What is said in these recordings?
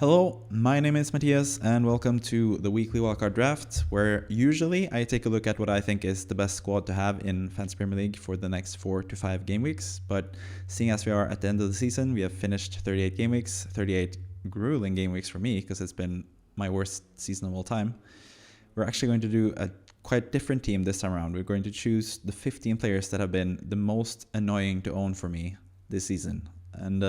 Hello, my name is Mathias and welcome to the weekly Wildcard draft, where usually I take a look at what I think is the best squad to have in Fantasy Premier League for the next 4 to 5 game weeks. But seeing as we are at the end of the season, we have finished 38 game weeks, 38 grueling game weeks for me because it's been my worst season of all time. We're actually going to do a quite different team this time around. We're going to choose the 15 players that have been the most annoying to own for me this season. And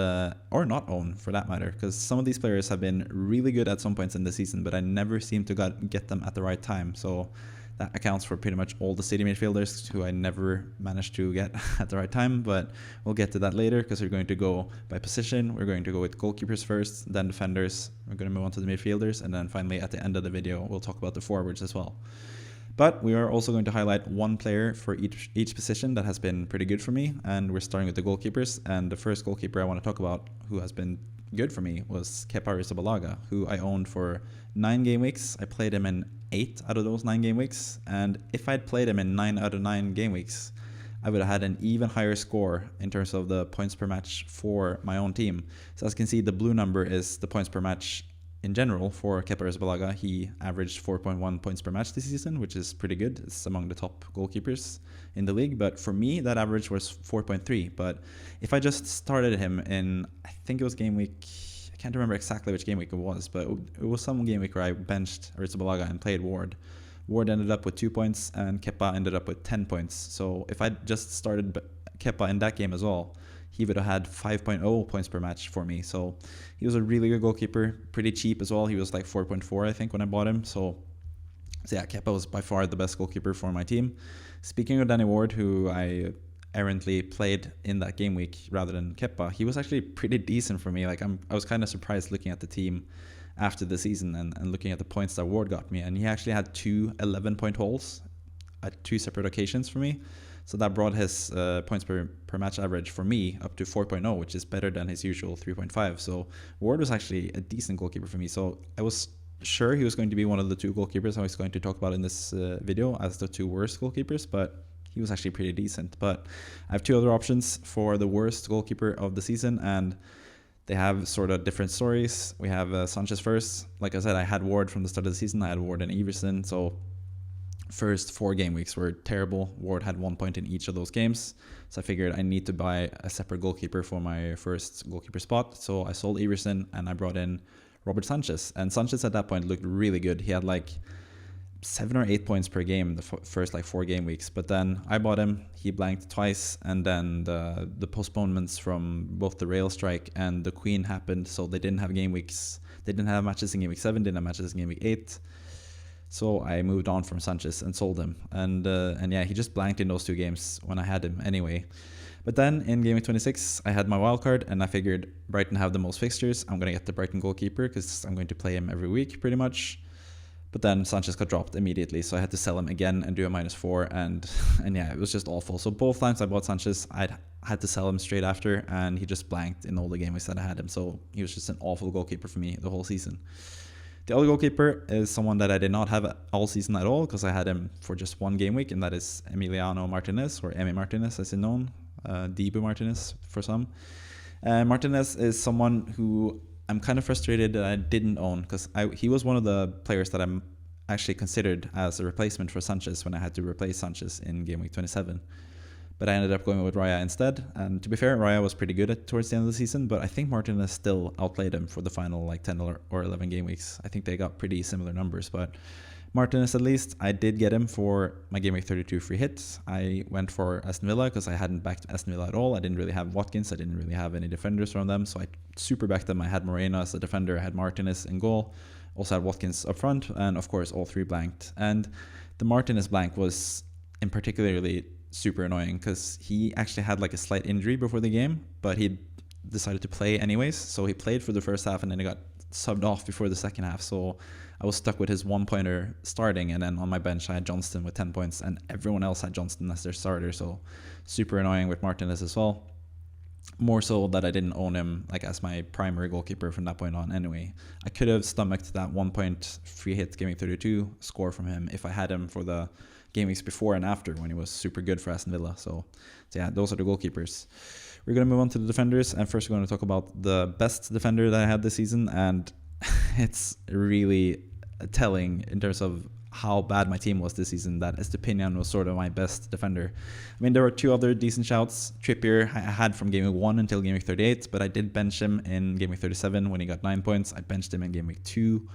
or not own for that matter, because some of these players have been really good at some points in the season, but I never seem to get them at the right time. So that accounts for pretty much all the city midfielders who I never managed to get at the right time, but we'll get to that later because we're going to go by position. We're going to go with goalkeepers first, then defenders. We're going to move on to the midfielders, and then finally at the end of the video we'll talk about the forwards as well. But we are also going to highlight one player for each position that has been pretty good for me, and we're starting with the goalkeepers. And the first goalkeeper I want to talk about who has been good for me was Kepa Arrizabalaga, who I owned for 9 game weeks. I played him in 8 out of those 9 game weeks, and if I'd played him in 9 out of 9 game weeks, I would have had an even higher score in terms of the points per match for my own team. So as you can see, the blue number is the points per match in general. For Kepa Arrizabalaga, he averaged 4.1 points per match this season, which is pretty good. It's among the top goalkeepers in the league. But for me, that average was 4.3. But if I just started him in, I think it was game week, I can't remember exactly which game week it was, but it was some game week where I benched Arrizabalaga and played Ward. Ward ended up with 2 points and Kepa ended up with 10 points. So if I just started Kepa in that game as well, he would have had 5.0 points per match for me. So he was a really good goalkeeper, pretty cheap as well. He was like 4.4, I think, when I bought him. So yeah, Kepa was by far the best goalkeeper for my team. Speaking of Danny Ward, who I errantly played in that game week rather than Kepa, he was actually pretty decent for me. Like I was kind of surprised looking at the team after the season and looking at the points that Ward got me. And he actually had 2 11-point hauls at 2 separate occasions for me. So that brought his points per match average for me up to 4.0, which is better than his usual 3.5. So Ward was actually a decent goalkeeper for me. So I was sure he was going to be one of the 2 goalkeepers I was going to talk about in this video as the 2 worst goalkeepers, but he was actually pretty decent. But I have 2 other options for the worst goalkeeper of the season, and they have sort of different stories. We have Sanchez first. Like I said, I had Ward from the start of the season. I had Ward and Everson, so first 4 game weeks were terrible. Ward had 1 point in each of those games. So I figured I need to buy a separate goalkeeper for my first goalkeeper spot. So I sold Everson and I brought in Robert Sanchez. And Sanchez at that point looked really good. He had like 7 or 8 points per game the first like 4 game weeks. But then I bought him. He blanked twice. And then the postponements from both the rail strike and the Queen happened. So they didn't have game weeks. They didn't have matches in game week 7, didn't have matches in game week 8. So I moved on from Sanchez and sold him. And yeah, he just blanked in those 2 games when I had him anyway. But then in game week 26, I had my wildcard and I figured Brighton have the most fixtures. I'm going to get the Brighton goalkeeper because I'm going to play him every week pretty much. But then Sanchez got dropped immediately, so I had to sell him again and do a -4. And yeah, it was just awful. So both times I bought Sanchez, I had to sell him straight after, and he just blanked in all the game weeks that I had him. So he was just an awful goalkeeper for me the whole season. The other goalkeeper is someone that I did not have all season at all because I had him for just 1 game week, and that is Emiliano Martinez, or Emi Martinez as he's known, Dibu Martinez for some. Martinez is someone who I'm kind of frustrated that I didn't own because he was one of the players that I'm actually considered as a replacement for Sanchez when I had to replace Sanchez in game week 27. But I ended up going with Raya instead. And to be fair, Raya was pretty good towards the end of the season, but I think Martinez still outplayed him for the final like 10 or 11 game weeks. I think they got pretty similar numbers, but Martinez at least, I did get him for my game week 32 free hit. I went for Aston Villa because I hadn't backed Aston Villa at all. I didn't really have Watkins. I didn't really have any defenders from them, so I super backed them. I had Moreno as a defender. I had Martinez in goal. Also had Watkins up front, and of course all 3 blanked. And the Martinez blank was in particularly super annoying because he actually had like a slight injury before the game, but he decided to play anyways. So he played for the first half and then he got subbed off before the second half. So I was stuck with his 1-pointer starting, and then on my bench I had Johnston with 10 points and everyone else had Johnston as their starter. So super annoying with Martinez as well. More so that I didn't own him like as my primary goalkeeper from that point on anyway. I could have stomached that 1 point free hit game week 32 score from him if I had him for the game weeks before and after when he was super good for Aston Villa. So yeah, those are the goalkeepers. We're going to move on to the defenders, and first we're going to talk about the best defender that I had this season, and it's really telling in terms of how bad my team was this season that Estepinian was sort of my best defender. I mean, there were two other decent shouts. Trippier I had from game week 1 until game week 38, but I did bench him in game week 37 when he got 9 points. I benched him in game week 2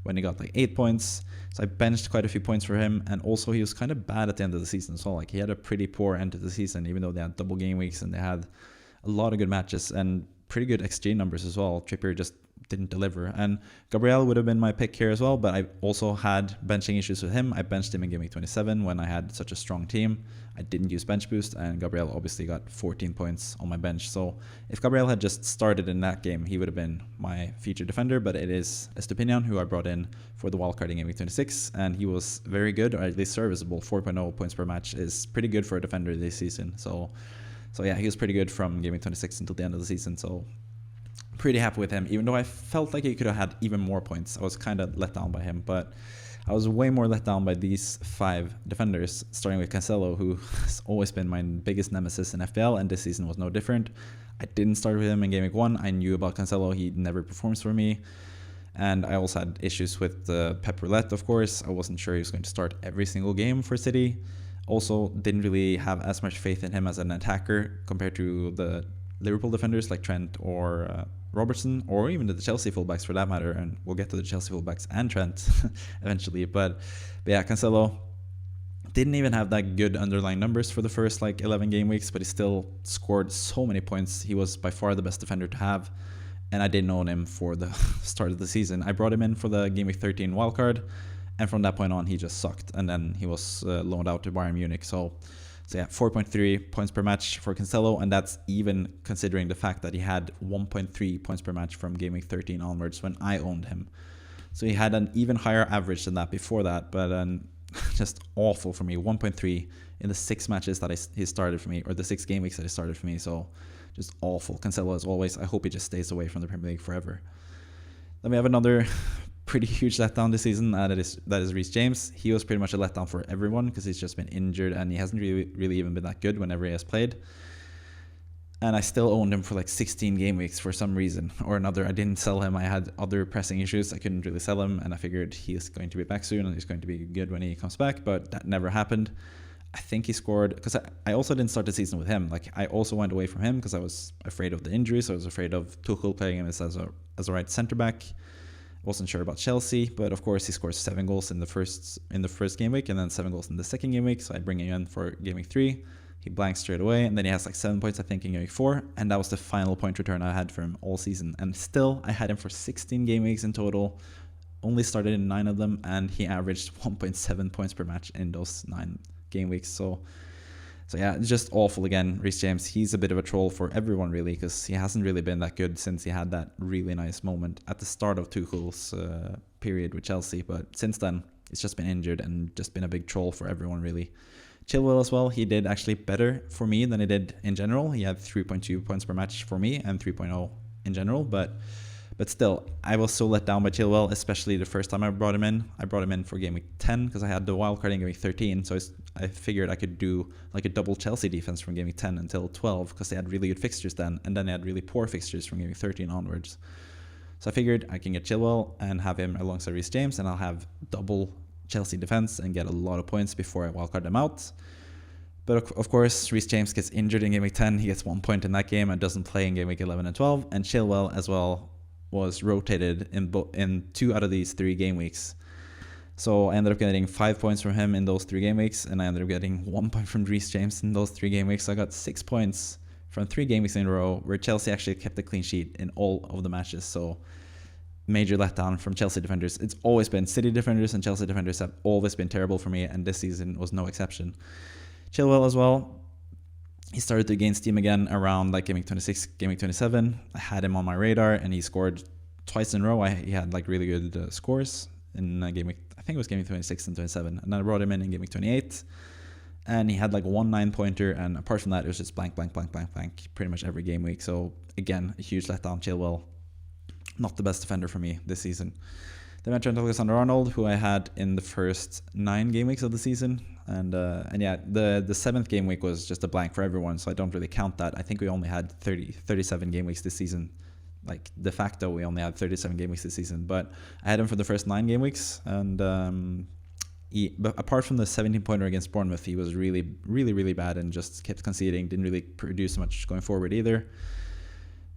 when he got like 8 points. So I benched quite a few points for him, and also he was kind of bad at the end of the season as well. Like, he had a pretty poor end to the season, even though they had double game weeks and they had a lot of good matches and pretty good XG numbers as well. Trippier just didn't deliver, and Gabriel would have been my pick here as well, but I also had benching issues with him. I benched him in game week 27 when I had such a strong team. I didn't use bench boost, and Gabriel obviously got 14 points on my bench. So if Gabriel had just started in that game, he would have been my featured defender, but it is Estepinian who I brought in for the wildcard in game week 26, and he was very good, or at least serviceable. 4.0 points per match is pretty good for a defender this season. So yeah, he was pretty good from game week 26 until the end of the season. So pretty happy with him, even though I felt like he could have had even more points. I was kind of let down by him, but I was way more let down by these 5 defenders, starting with Cancelo, who has always been my biggest nemesis in FPL, and this season was no different. I didn't start with him in game week 1. I knew about Cancelo. He never performs for me. And I also had issues with Pep Roulette, of course. I wasn't sure he was going to start every single game for City. Also, didn't really have as much faith in him as an attacker compared to the Liverpool defenders like Trent or Robertson, or even the Chelsea fullbacks for that matter, and we'll get to the Chelsea fullbacks and Trent eventually. But yeah, Cancelo didn't even have that good underlying numbers for the first like 11 game weeks, but he still scored so many points. He was by far the best defender to have, and I didn't own him for the start of the season. I brought him in for the game week 13 wildcard, and from that point on he just sucked, and then he was loaned out to Bayern Munich. So yeah, 4.3 points per match for Cancelo, and that's even considering the fact that he had 1.3 points per match from game week 13 onwards when I owned him. So he had an even higher average than that before that, but just awful for me. 1.3 in the 6 matches that he started for me, or the 6 game weeks that he started for me. So just awful. Cancelo, as always, I hope he just stays away from the Premier League forever. Then we have another pretty huge letdown this season, that is Reece James. He was pretty much a letdown for everyone because he's just been injured and he hasn't really even been that good whenever he has played. And I still owned him for like 16 game weeks for some reason or another. I didn't sell him. I had other pressing issues. I couldn't really sell him, and I figured he's going to be back soon and he's going to be good when he comes back, but that never happened. I think he scored because I also didn't start the season with him. Like, I also went away from him because I was afraid of the injuries. I was afraid of Tuchel playing him as a right centre back. Wasn't sure about Chelsea, but of course he scores 7 goals in the first game week and then 7 goals in the second game week. So I bring him in for game week 3. He blanks straight away, and then he has like 7 points, I think, in game week 4, and that was the final point return I had for him all season. And still, I had him for 16 game weeks in total, only started in 9 of them, and he averaged 1.7 points per match in those 9 game weeks. So yeah, just awful again. Reece James, he's a bit of a troll for everyone really, because he hasn't really been that good since he had that really nice moment at the start of Tuchel's period with Chelsea. But since then, it's just been injured and just been a big troll for everyone really. Chilwell as well, he did actually better for me than he did in general. He had 3.2 points per match for me and 3.0 in general, but still, I was so let down by Chilwell, especially the first time I brought him in. I brought him in for game week 10 because I had the wildcard in game week 13, so I figured I could do like a double Chelsea defense from game week 10 until 12 because they had really good fixtures then, and then they had really poor fixtures from game week 13 onwards. So I figured I can get Chilwell and have him alongside Reece James, and I'll have double Chelsea defense and get a lot of points before I wildcard them out. But of course, Reece James gets injured in game week 10. He gets 1 point in that game and doesn't play in game week 11 and 12, and Chilwell as well was rotated in 2 out of these 3 game weeks. So I ended up getting 5 points from him in those 3 game weeks, and I ended up getting 1 point from Reece James in those 3 game weeks. So I got 6 points from 3 game weeks in a row, where Chelsea actually kept a clean sheet in all of the matches. So major letdown from Chelsea defenders. It's always been City defenders and Chelsea defenders have always been terrible for me, and this season was no exception. Chilwell as well. He started to gain steam again around like game week 26, game week 27. I had him on my radar, and he scored twice in a row. He had like really good scores in game week, I think it was game week 26 and 27. And then I brought him in game week 28, and he had like 1 9-pointer. And apart from that, it was just blank pretty much every game week. So again, a huge letdown. Chilwell, not the best defender for me this season. Then I turned to Alexander-Arnold, who I had in the first 9 game weeks of the season. And yeah, the 7th game week was just a blank for everyone, so I don't really count that. I think we only had 37 game weeks this season like de facto we only had 37 game weeks this season, but I had him for the first 9 game weeks, and but apart from the 17-pointer against Bournemouth, he was really bad and just kept conceding, didn't really produce much going forward either.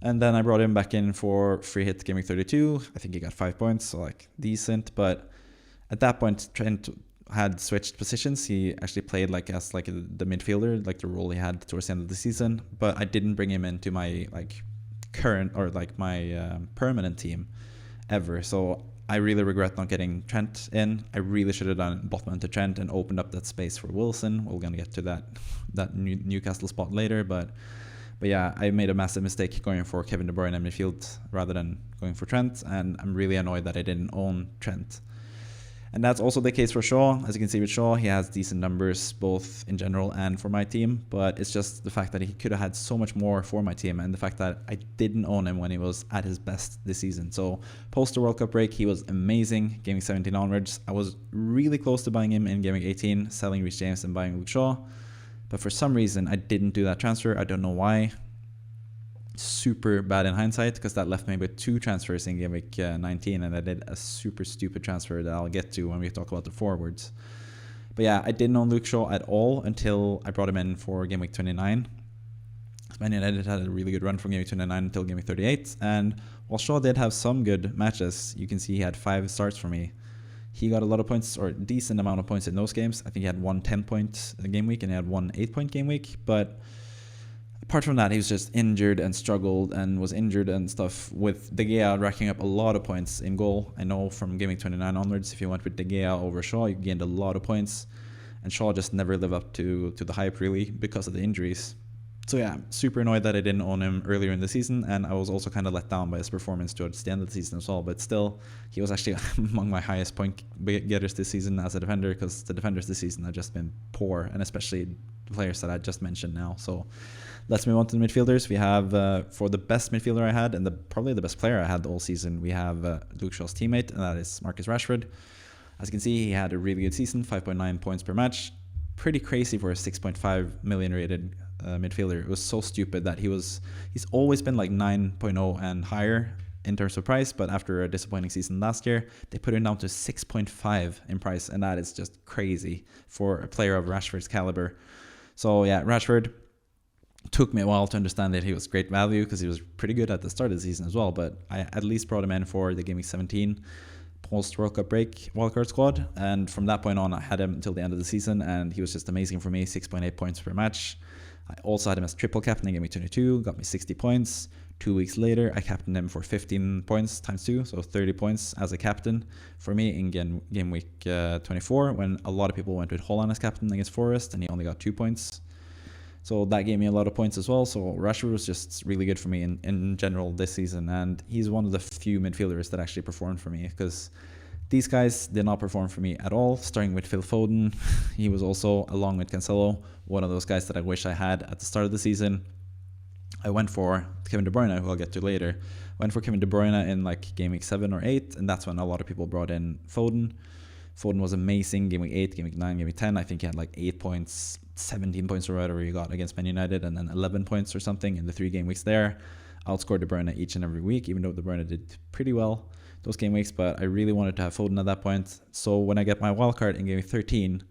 And then I brought him back in for free hit game week 32. I think he got 5 points, so like decent. But at that point, Trent had switched positions. He actually played like as like the midfielder, like the role he had towards the end of the season. But I didn't bring him into my like current or like my permanent team ever. So I really regret not getting Trent in. I really should have done Botman to Trent and opened up that space for Wilson. We're gonna get to that Newcastle spot later, but yeah, I made a massive mistake going for Kevin De Bruyne in midfield rather than going for Trent, and I'm really annoyed that I didn't own Trent. And that's also the case for Shaw. As you can see with Shaw, he has decent numbers both in general and for my team, but it's just the fact that he could have had so much more for my team, and the fact that I didn't own him when he was at his best this season. So post the World Cup break, he was amazing. Game week 17 onwards, I was really close to buying him in game week 18, selling Reece James and buying Luke Shaw. But for some reason, I didn't do that transfer. I don't know why. Super bad in hindsight, because that left me with 2 transfers in game week 19, and I did a super stupid transfer that I'll get to when we talk about the forwards. But yeah, I didn't own Luke Shaw at all until I brought him in for game week 29. Man United had a really good run from game week 29 until game week 38, and while Shaw did have some good matches, you can see he had 5 starts for me. He got a lot of points, or a decent amount of points in those games. I think he had 1 10-point game week and he had 1 8-point game week. But apart from that, he was just injured and struggled and was injured and stuff, with De Gea racking up a lot of points in goal. I know from game week 29 onwards, if you went with De Gea over Shaw, you gained a lot of points. And Shaw just never lived up to the hype, really, because of the injuries. So yeah, super annoyed that I didn't own him earlier in the season, and I was also kind of let down by his performance towards the end of the season as well. But still, he was actually among my highest point getters this season as a defender, because the defenders this season have just been poor, and especially the players that I just mentioned now. So let's move on to the midfielders. We have, for the best midfielder I had, and probably the best player I had all season, we have Luke Shaw's teammate, and that is Marcus Rashford. As you can see, he had a really good season, 5.9 points per match. Pretty crazy for a 6.5 million rated midfielder. It was so stupid that he's always been like 9.0 and higher in terms of price, but after a disappointing season last year, they put him down to 6.5 in price, and that is just crazy for a player of Rashford's caliber. So yeah, Rashford took me a while to understand that he was great value, because he was pretty good at the start of the season as well, but I at least brought him in for the game week 17 post World Cup break wildcard squad, and from that point on I had him until the end of the season, and he was just amazing for me. 6.8 points per match. I also had him as triple captain in game week 22, got me 60 points. 2 weeks later, I captained him for 15 points times 2, so 30 points as a captain for me in game week 24, when a lot of people went with Haaland as captain against Forest, and he only got 2 points. So that gave me a lot of points as well. So Rashford was just really good for me in general this season, and he's one of the few midfielders that actually performed for me, because these guys did not perform for me at all, starting with Phil Foden. He was also, along with Cancelo, one of those guys that I wish I had at the start of the season. I went for Kevin De Bruyne, who I'll get to later. Went for Kevin De Bruyne in like game week 7 or 8, and that's when a lot of people brought in Foden. Foden was amazing game week 8, game week 9, game week 10. I think he had like 8 points, 17 points or whatever he got against Man United, and then 11 points or something in the 3 game weeks there. Outscored De Bruyne each and every week, even though De Bruyne did pretty well those game weeks, but I really wanted to have Foden at that point. So when I get my wildcard in game week 13,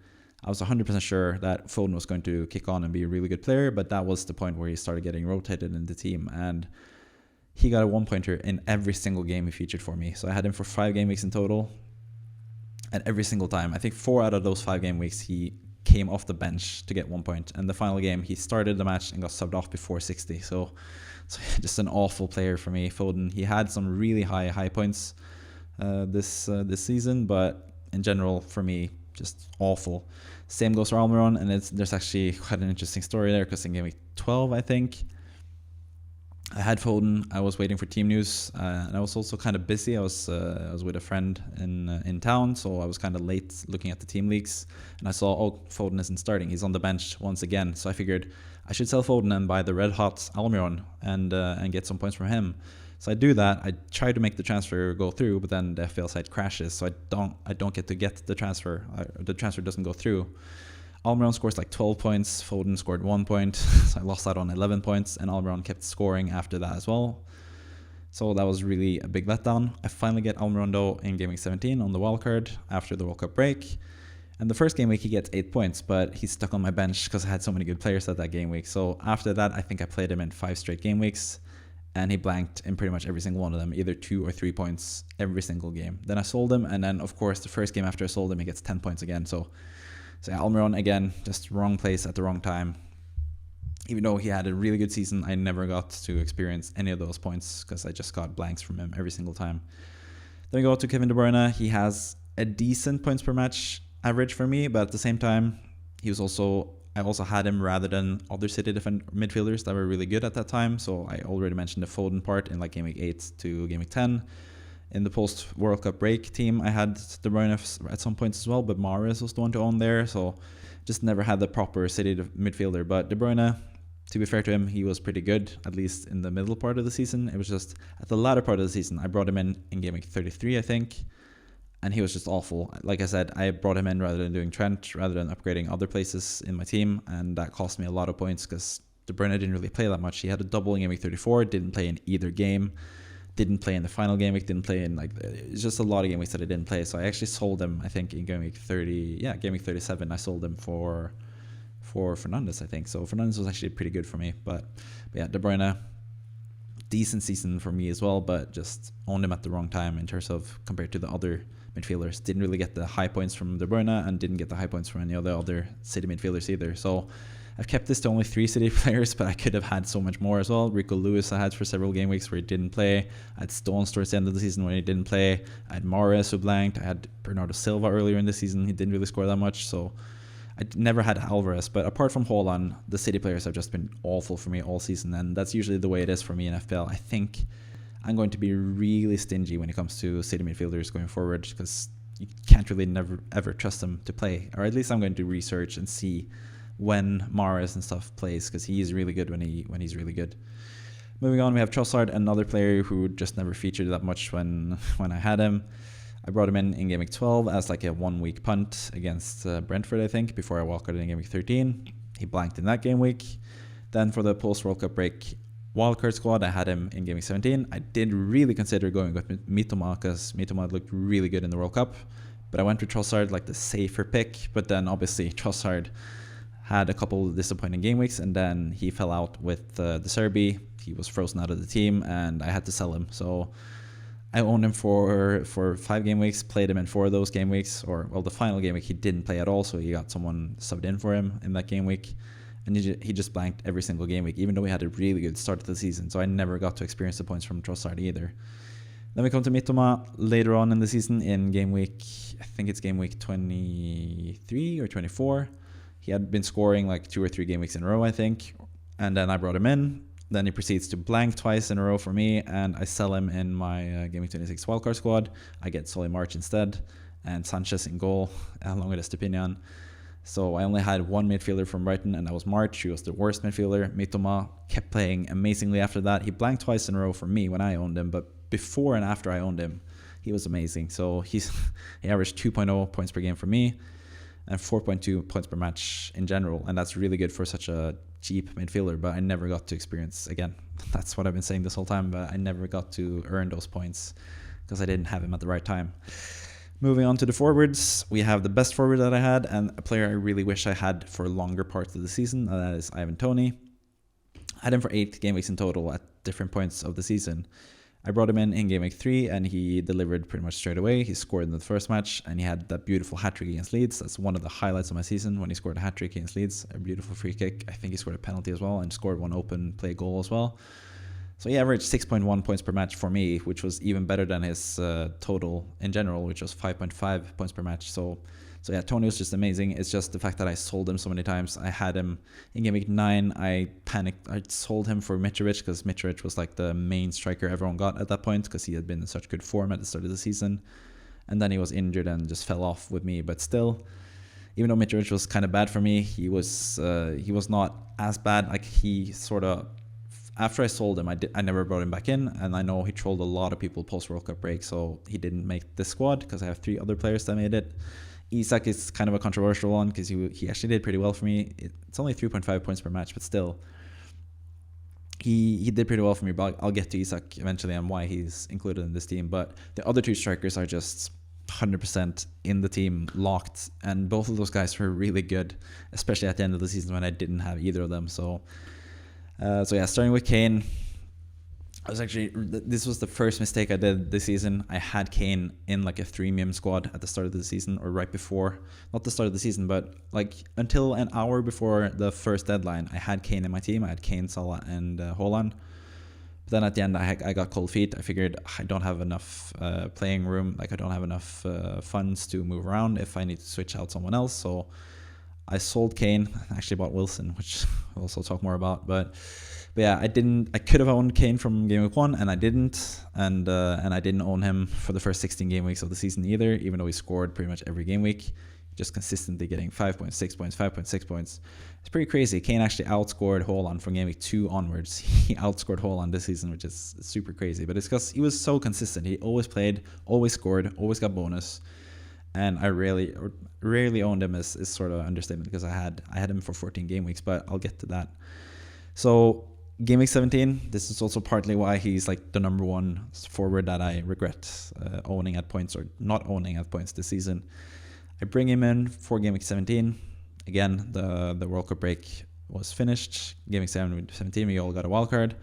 I was 100% sure that Foden was going to kick on and be a really good player, but that was the point where he started getting rotated in the team, and he got a 1-pointer in every single game he featured for me. So I had him for 5 game weeks in total, and every single time, I think 4 out of those 5 game weeks, he came off the bench to get 1 point, and the final game, he started the match and got subbed off before 60. So just an awful player for me, Foden. He had some really high points this season, but in general, for me, just awful. Same goes for Almiron, and there's actually quite an interesting story there, because in game week 12, I think, I had Foden. I was waiting for team news, and I was also kind of busy. I was with a friend in town, so I was kind of late looking at the team leaks, and I saw, oh, Foden isn't starting. He's on the bench once again. So I figured I should sell Foden and buy the red hot Almiron and get some points from him. So I do that. I try to make the transfer go through, but then the FPL site crashes, so I don't get to get the transfer. The transfer doesn't go through. Almiron scores like 12 points. Foden scored 1 point, so I lost out on 11 points, and Almiron kept scoring after that as well. So that was really a big letdown. I finally get Almirondo in Game Week 17 on the wildcard after the World Cup break. And the first game week he gets 8 points, but he's stuck on my bench because I had so many good players at that game week. So after that, I think I played him in 5 straight game weeks, and he blanked in pretty much every single one of them, either 2 or 3 points every single game. Then I sold him, and then of course the first game after I sold him, he gets 10 points again. So yeah, Almiron again, just wrong place at the wrong time. Even though he had a really good season, I never got to experience any of those points because I just got blanks from him every single time. Then we go to Kevin De Bruyne. He has a decent points per match average for me, but at the same time, I also had him rather than other City midfielders that were really good at that time. So I already mentioned the Foden part in like Game Week 8 to Game Week 10. In the post-World Cup break team, I had De Bruyne at some points as well, but Mahrez was the one to own there. So just never had the proper City midfielder. But De Bruyne, to be fair to him, he was pretty good, at least in the middle part of the season. It was just at the latter part of the season, I brought him in Game Week 33, I think, and he was just awful. Like I said, I brought him in rather than doing Trent, rather than upgrading other places in my team, and that cost me a lot of points because De Bruyne didn't really play that much. He had a double in Game Week 34, didn't play in either game, didn't play in the final game week, didn't play in it's just a lot of game weeks that I didn't play. So I actually sold him, I think, in Game Week 37, I sold him for Fernandes, I think. So Fernandes was actually pretty good for me. But yeah, De Bruyne, decent season for me as well, but just owned him at the wrong time in terms of compared to the other midfielders. Didn't really get the high points from De Bruyne and didn't get the high points from any other City midfielders either. So I've kept this to only 3 City players, but I could have had so much more as well. Rico Lewis I had for several game weeks where he didn't play. I had Stones towards the end of the season when he didn't play. I had Mahrez who blanked. I had Bernardo Silva earlier in the season. He didn't really score that much. So I never had Alvarez, but apart from Haaland, the City players have just been awful for me all season, and that's usually the way it is for me in FPL. I think I'm going to be really stingy when it comes to City midfielders going forward because you can't really never ever trust them to play, or at least I'm going to research and see when Mahrez and stuff plays because he is really good when he's really good. Moving on, we have Trossard, another player who just never featured that much when I had him. I brought him in Game Week 12 as like a 1 week punt against Brentford, I think, before I wildcarded in Game Week 13. He blanked in that game week. Then for the post-World Cup break wildcard squad, I had him in Game Week 17. I did really consider going with Mitoma because Mitoma looked really good in the World Cup. But I went with Trossard, like the safer pick. But then obviously Trossard had a couple of disappointing game weeks, and then he fell out with the Serbi. He was frozen out of the team, and I had to sell him. So I owned him for 5 game weeks, played him in 4 of those game weeks, the final game week he didn't play at all, so he got someone subbed in for him in that game week, and he just blanked every single game week, even though he had a really good start to the season, so I never got to experience the points from Trossard either. Then we come to Mitoma later on in the season in game week, I think it's game week 23 or 24. He had been scoring like 2 or 3 game weeks in a row, I think, and then I brought him in. Then he proceeds to blank twice in a row for me, and I sell him in my Game Week 26 wildcard squad. I get Solly March instead, and Sanchez in goal, along with Estepinian. So I only had 1 midfielder from Brighton, and that was March. He was the worst midfielder. Mitoma kept playing amazingly after that. He blanked twice in a row for me when I owned him, but before and after I owned him, he was amazing. So he averaged 2.0 points per game for me, and 4.2 points per match in general, and that's really good for such a cheap midfielder, but I never got to experience, again, that's what I've been saying this whole time, but I never got to earn those points because I didn't have him at the right time. Moving on to the forwards, we have the best forward that I had, and a player I really wish I had for longer parts of the season, and that is Ivan Toney. I had him for 8 game weeks in total at different points of the season. I brought him in Game Week 3, and he delivered pretty much straight away. He scored in the first match, and he had that beautiful hat-trick against Leeds. That's one of the highlights of my season, when he scored a hat-trick against Leeds. A beautiful free kick. I think he scored a penalty as well, and scored 1 open play goal as well. So he averaged 6.1 points per match for me, which was even better than his total in general, which was 5.5 points per match. So yeah, Toney was just amazing. It's just the fact that I sold him so many times. I had him in Game Week 9. I panicked. I sold him for Mitrovic because Mitrovic was like the main striker everyone got at that point because he had been in such good form at the start of the season. And then he was injured and just fell off with me. But still, even though Mitrovic was kind of bad for me, he was not as bad. Like he sort of, after I sold him, I never brought him back in, and I know he trolled a lot of people post World Cup break, so he didn't make this squad because I have 3 other players that made it. Isak is kind of a controversial one because he actually did pretty well for me. It's only 3.5 points per match, but still, he did pretty well for me, but I'll get to Isak eventually and why he's included in this team. But the other two strikers are just 100% in the team, locked, and both of those guys were really good, especially at the end of the season when I didn't have either of them. So yeah, starting with Kane. This was the first mistake I did this season. I had Kane in like a 3-meme squad at the start of the season, or right before, not the start of the season, but like until an hour before the first deadline, I had Kane in my team. I had Kane, Salah, and Haaland. But then at the end, I got cold feet. I figured I don't have enough playing room. Like I don't have enough funds to move around if I need to switch out someone else. So I sold Kane. I actually bought Wilson, which we'll also talk more about. But yeah, I could have owned Kane from game week 1, and I didn't. And I didn't own him for the first 16 game weeks of the season either, even though he scored pretty much every game week, just consistently getting 5.6 points, 5.6 points. It's pretty crazy. Kane actually outscored Haaland from game week 2 onwards. He outscored Haaland this season, which is super crazy. But it's because he was so consistent. He always played, always scored, always got bonus. And I rarely owned him is sort of an understatement, because I had him for 14 game weeks, but I'll get to that. So game week 17, this is also partly why he's like the number one forward that I regret owning at points, or not owning at points this season. I bring him in for game week 17. Again, the World Cup break was finished. Game week 17, we all got a wildcard.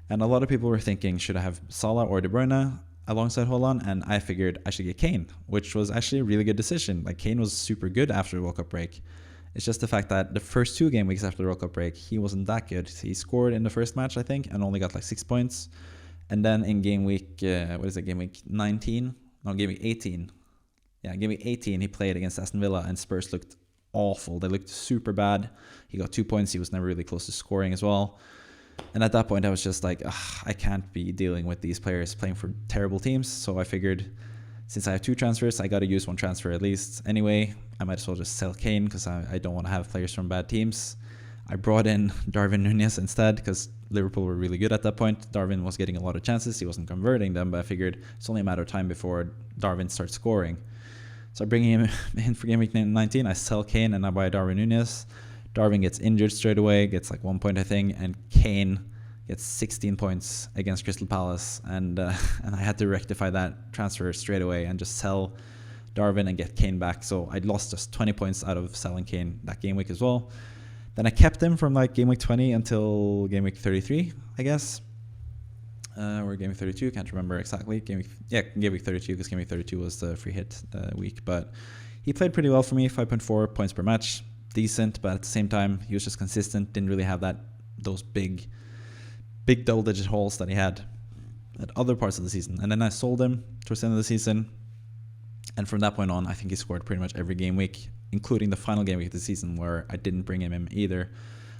And a lot of people were thinking, should I have Salah or De Bruyne alongside Haaland? And I figured I should get Kane, which was actually a really good decision. Like, Kane was super good after the World Cup break. It's just the fact that the first 2 game weeks after the World Cup break, he wasn't that good. He scored in the first match, I think, and only got like 6 points. And then in game week, game week 19? No, game week 18. Yeah, game week 18, he played against Aston Villa, and Spurs looked awful. They looked super bad. He got 2 points. He was never really close to scoring as well. And at that point, I was just like, I can't be dealing with these players playing for terrible teams. So I figured, since I have 2 transfers, I got to use 1 transfer at least. Anyway, I might as well just sell Kane, because I don't want to have players from bad teams. I brought in Darwin Núñez instead, because Liverpool were really good at that point. Darwin was getting a lot of chances. He wasn't converting them, but I figured it's only a matter of time before Darwin starts scoring. So I bring him in for game week 19. I sell Kane and I buy Darwin Núñez. Darwin gets injured straight away, gets like 1 point, I think, and Kane gets 16 points against Crystal Palace. And I had to rectify that transfer straight away and just sell Darwin and get Kane back. So I lost just 20 points out of selling Kane that game week as well. Then I kept him from like game week 20 until game week 33, I guess. Or game week 32, can't remember exactly. Game week 32, because game week 32 was the free hit week. But he played pretty well for me, 5.4 points per match. Decent, but at the same time, he was just consistent. Didn't really have those big double-digit hauls that he had at other parts of the season. And then I sold him towards the end of the season. And from that point on, I think he scored pretty much every game week, including the final game week of the season, where I didn't bring him in either.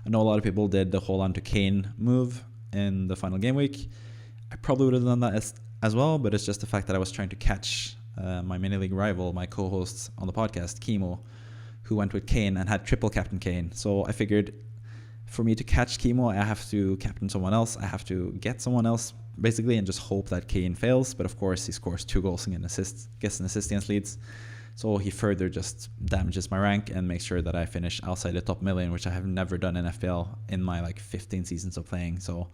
I know a lot of people did the Haaland to Kane move in the final game week. I probably would have done that as well, but it's just the fact that I was trying to catch my mini league rival, my co-host on the podcast, Kimo, who went with Kane and had triple captain Kane. So I figured, for me to catch Kimo, I have to captain someone else. I have to get someone else, basically, and just hope that Kane fails. But of course, he scores 2 goals and gets an assist against Leeds. So he further just damages my rank and makes sure that I finish outside the top million, which I have never done in FPL in my like 15 seasons of playing. So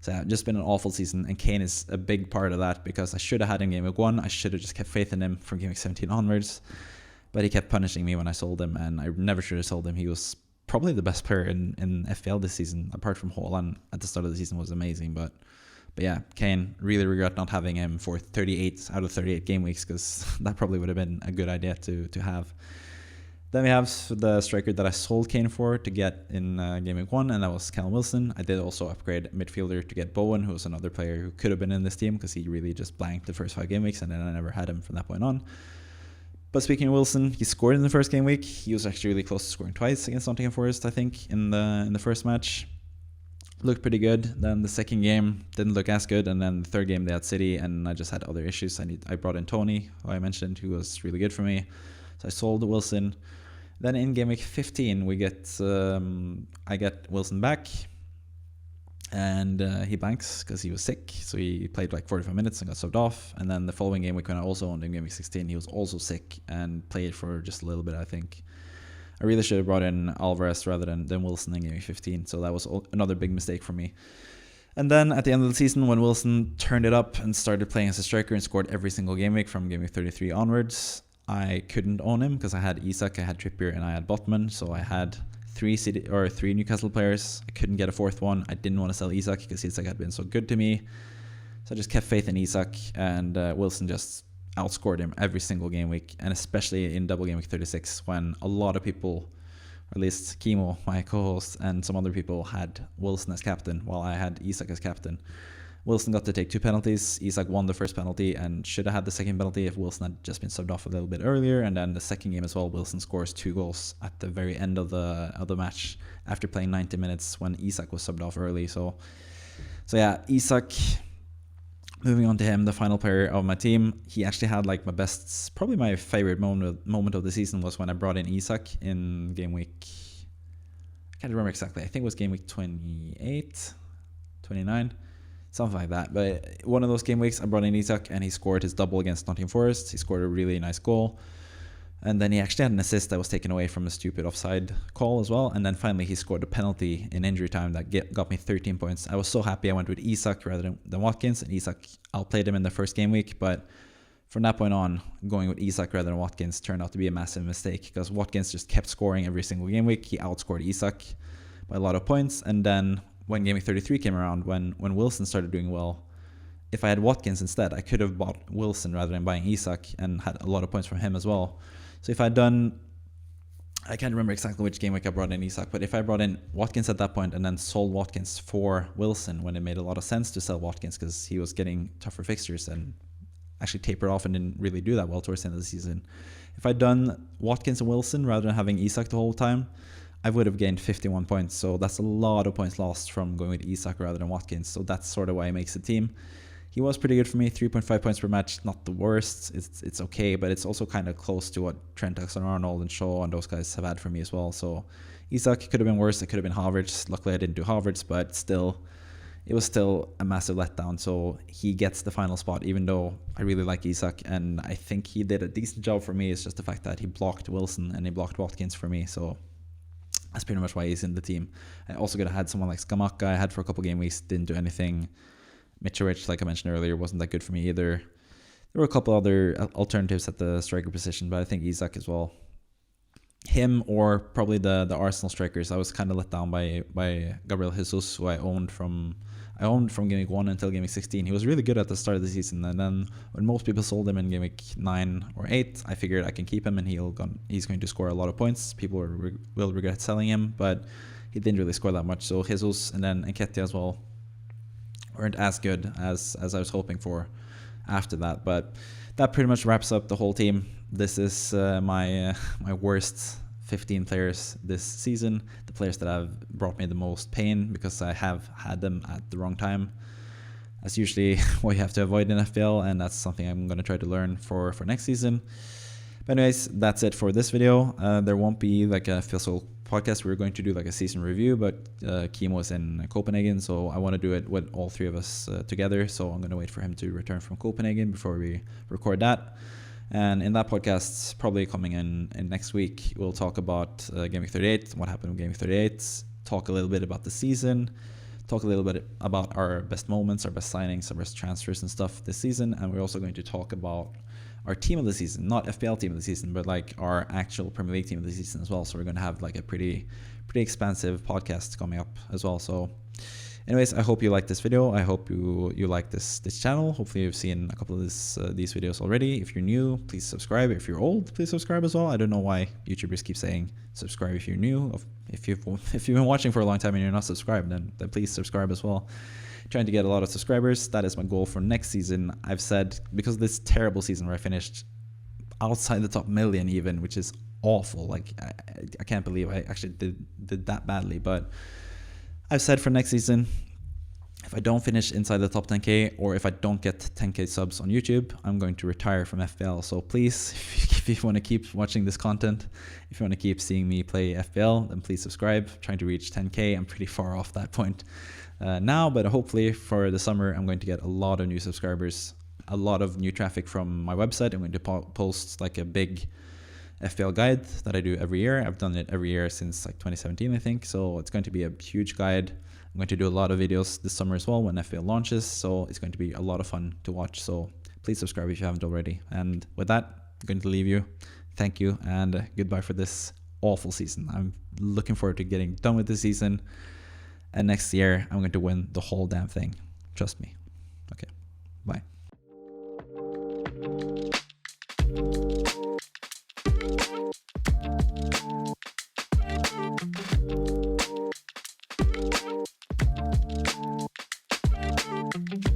yeah, just been an awful season, and Kane is a big part of that, because I should have had him game week 1. I should have just kept faith in him from game week 17 onwards. But he kept punishing me when I sold him, and I never should have sold him. He was probably the best player in FPL this season, apart from Haaland at the start of the season was amazing. But yeah, Kane, really regret not having him for 38 out of 38 game weeks, because that probably would have been a good idea to have. Then we have the striker that I sold Kane for to get in game week 1, and that was Callum Wilson. I did also upgrade midfielder to get Bowen, who was another player who could have been in this team, because he really just blanked the first 5 game weeks, and then I never had him from that point on. But speaking of Wilson, he scored in the first game week. He was actually really close to scoring twice against Nottingham Forest, I think, in the first match. Looked pretty good. Then the second game didn't look as good, and then the third game they had City, and I just had other issues. I brought in Tony, who I mentioned, who was really good for me. So I sold Wilson. Then in game week 15, I get Wilson back, and he blanks because he was sick. So he played like 45 minutes and got subbed off. And then the following game week, when I also owned in game week 16, he was also sick and played for just a little bit, I think. I really should have brought in Alvarez rather than Wilson in game week 15. So that was another big mistake for me. And then at the end of the season, when Wilson turned it up and started playing as a striker and scored every single game week from game week 33 onwards, I couldn't own him because I had Isak, I had Trippier, and I had Botman. So I had three Newcastle players. I couldn't get a fourth one. I didn't want to sell Isak because Isak had been so good to me. So I just kept faith in Isak, and Wilson just outscored him every single game week, and especially in double game week 36 when a lot of people, or at least Kimo, my co-host, and some other people had Wilson as captain while I had Isak as captain. Wilson got to take 2 penalties. Isak won the first penalty and should have had the second penalty if Wilson had just been subbed off a little bit earlier. And then the second game as well, Wilson scores 2 goals at the very end of the match after playing 90 minutes when Isak was subbed off early. So yeah, Isak, moving on to him, the final player of my team. He actually had like probably my favorite moment of the season was when I brought in Isak in game week, I can't remember exactly. I think it was game week 28, 29. Something like that. But one of those game weeks, I brought in Isak and he scored his double against Nottingham Forest. He scored a really nice goal. And then he actually had an assist that was taken away from a stupid offside call as well. And then finally he scored a penalty in injury time that got me 13 points. I was so happy I went with Isak rather than Watkins. And Isak outplayed him in the first game week. But from that point on, going with Isak rather than Watkins turned out to be a massive mistake because Watkins just kept scoring every single game week. He outscored Isak by a lot of points. And then when game week 33 came around, when Wilson started doing well, if I had Watkins instead, I could have bought Wilson rather than buying Isak and had a lot of points from him as well. So if I'd done, I can't remember exactly which game week I brought in Isak, but if I brought in Watkins at that point and then sold Watkins for Wilson when it made a lot of sense to sell Watkins because he was getting tougher fixtures and actually tapered off and didn't really do that well towards the end of the season. If I'd done Watkins and Wilson rather than having Isak the whole time, I would have gained 51 points. So that's a lot of points lost from going with Isak rather than Watkins. So that's sort of why he makes the team. He was pretty good for me, 3.5 points per match, not the worst. It's okay, but it's also kind of close to what Trent Alexander-Arnold and Shaw and those guys have had for me as well. So Isak could have been worse. It could have been Havertz. Luckily, I didn't do Havertz, but still, it was still a massive letdown. So he gets the final spot, even though I really like Isak, and I think he did a decent job for me. It's just the fact that he blocked Wilson and he blocked Watkins for me. So that's pretty much why he's in the team. I also could have had someone like Skamaka I had for a couple game weeks, didn't do anything. Mitrovic, like I mentioned earlier, wasn't that good for me either. There were a couple other alternatives at the striker position, but I think Isak as well. Him or probably the Arsenal strikers. I was kind of let down by Gabriel Jesus, who I owned from game week 1 until game week 16. He was really good at the start of the season, and then when most people sold him in game week 9 or 8, I figured I can keep him and he's going to score a lot of points. People will regret selling him, but he didn't really score that much. So Jesus and then Nketiah as well weren't as good as I was hoping for after that. But that pretty much wraps up the whole team. This is my worst 15 players this season, the players that have brought me the most pain because I have had them at the wrong time. That's usually what you have to avoid in FPL, and that's something I'm going to try to learn for next season. But anyways, that's it for this video. There won't be like a FPL podcast. We're going to do like a season review, but Kimo is in Copenhagen, so I want to do it with all three of us together. So I'm going to wait for him to return from Copenhagen before we record that. And in that podcast, probably coming in next week, we'll talk about Game Week 38, what happened with Game Week 38, talk a little bit about the season, talk a little bit about our best moments, our best signings, our best transfers and stuff this season. And we're also going to talk about our team of the season, not FPL team of the season, but like our actual Premier League team of the season as well. So we're going to have like a pretty expansive podcast coming up as well. So anyways, I hope you like this video. I hope you like this channel. Hopefully you've seen a couple of these videos already. If you're new, please subscribe. If you're old, please subscribe as well. I don't know why YouTubers keep saying subscribe if you're new. If you've been watching for a long time and you're not subscribed, then please subscribe as well. Trying to get a lot of subscribers. That is my goal for next season. I've said, because of this terrible season where I finished outside the top million even, which is awful. Like I can't believe I actually did that badly. But I've said for next season, if I don't finish inside the top 10k, or if I don't get 10k subs on YouTube, I'm going to retire from FPL. So please, if you want to keep watching this content, if you want to keep seeing me play FPL, then please subscribe. I'm trying to reach 10k. I'm pretty far off that point now, but hopefully for the summer, I'm going to get a lot of new subscribers, a lot of new traffic from my website. I'm going to post like a big FPL guide that I do every year. I've done it every year since like 2017, I think. So it's going to be a huge guide. I'm going to do a lot of videos this summer as well when FPL launches. So it's going to be a lot of fun to watch. So please subscribe if you haven't already. And with that, I'm going to leave you. Thank you and goodbye for this awful season. I'm looking forward to getting done with this season. And next year, I'm going to win the whole damn thing. Trust me. Okay. Bye.